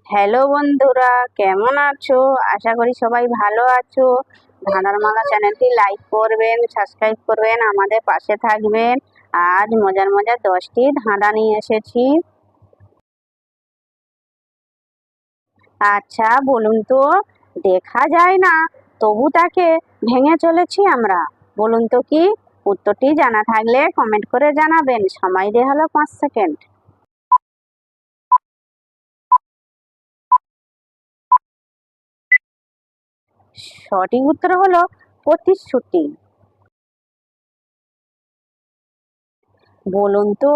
Hello বন্ধুরা, কেমন আছো? আশা করি সবাই ভালো আছো। ধাঁধার মালা চ্যানেলটি লাইক করবেন, সাবস্ক্রাইব করবেন, আমাদের পাশে থাকবেন। আজ মজার মজার 10টি ধাঁধা নিয়ে এসেছি। আচ্ছা বলুন তো, দেখা যায় না তবু তাকে ভেঙে চলেছি আমরা, বলুন তো কি? উত্তরটি জানা থাকলে কমেন্ট করে জানাবেন। সময় দেওয়া হলো 5 সেকেন্ড। সঠিক উত্তর হলো প্রতিশ্রুতি। বলুন তো,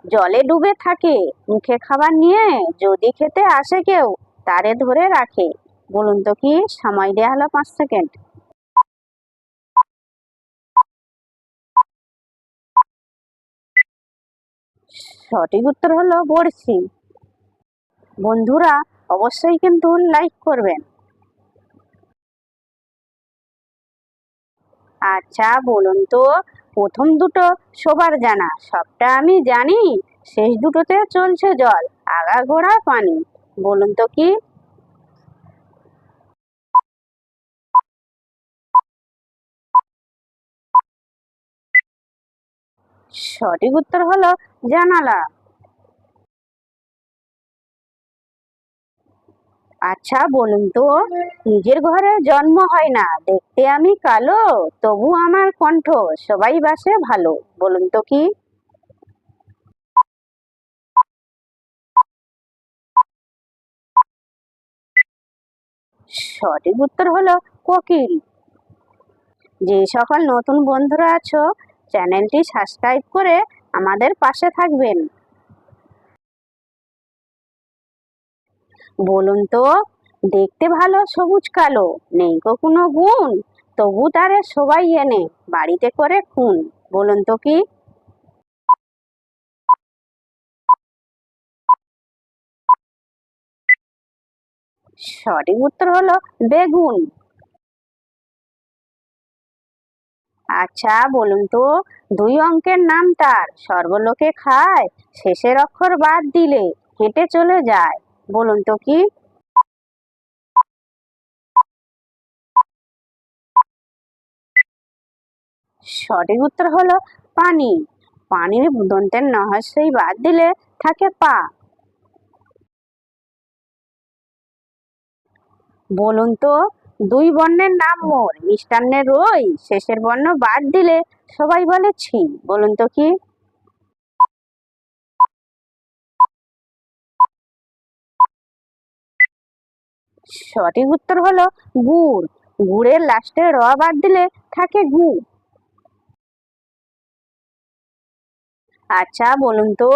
জলে ডুবে থাকে, মুখে খাবার নিয়ে যদি খেতে আসে কেউ তারে ধরে রাখে, বলুন তো কি? সময় দেওয়া হলো 5 সেকেন্ড। সঠিক উত্তর হলো বড়শি। বন্ধুরা অবশ্যই কিন্তু লাইক করবেন। আচ্ছা বলুন তো, প্রথম দুটো সবার জানা, সবটা আমি জানি, শেষ দুটোতে চলছে জল, আগাগোড়া পানি, বলুন তো কি? সঠিক উত্তর হলো জানালা। আচ্ছা বলুন তো, নিজের ঘরে জন্ম হয় না, দেখতে আমি কালো, তবু আমার কণ্ঠ সবাই বাসে ভালো, বলুন তো কি? সঠিক উত্তর হলো কোকিল। যে সকল নতুন বন্ধুরা আছো, চ্যানেলটি সাবস্ক্রাইব করে আমাদের পাশে থাকবেন। বলুন তো, দেখতে ভালো সবুজ কালো, নেই কোনো গুণ, তবু তারে সবাই এনে বাড়িতে করে খুন, বলুন তো কি? সঠিক উত্তর হলো বেগুন। আচ্ছা বলুন তো, দুই অঙ্কের নাম তার, সর্বলোকে খায়, শেষের অক্ষর বাদ দিলে হেঁটে চলে যায়, বলুন তো কি? সঠিক উত্তর হলো পানি। পানির দন্তের নহস্যই বাদ দিলে থাকে পা। বলুন তো, দুই বর্ণের নাম মোর, মিষ্টান্নের রই, শেষের বর্ণ বাদ দিলে সবাই বলে ছি, বলুন তো কি? সঠিক উত্তর হলো গুড়। গুড়ের লাস্টে র বাদ দিলে থাকে গু। আচ্ছা বলুন তো,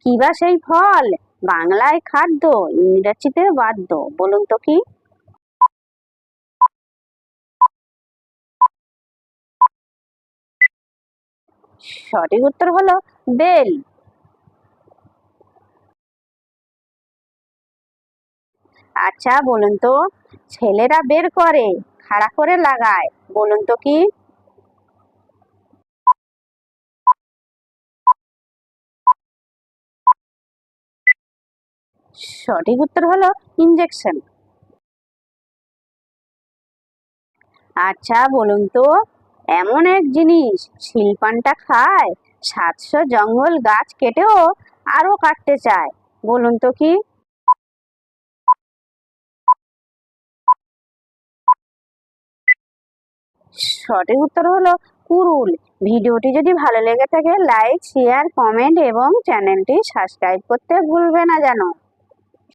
কিবা সেই ফল, বাংলায় খাদ্য, ইংরেজিতে বাদ্য, বলুন তো কি? সঠিক উত্তর হলো বেল। আচ্ছা বলুন তো, ছেলেরা বের করে, খাড়া করে লাগায়, বলুন তো কি? সঠিক উত্তর হলো ইঞ্জেকশন। আচ্ছা বলুন তো, এমন এক জিনিস শিলপানটা খায়, 700 জঙ্গল গাছ কেটেও আরো কাটতে চায়, বলুন তো কি? সঠিক উত্তর হলো কুড়ুল। ভিডিওটি যদি ভালো লেগে থাকে লাইক, শেয়ার, কমেন্ট এবং চ্যানেলটি সাবস্ক্রাইব করতে ভুলবে না যেন।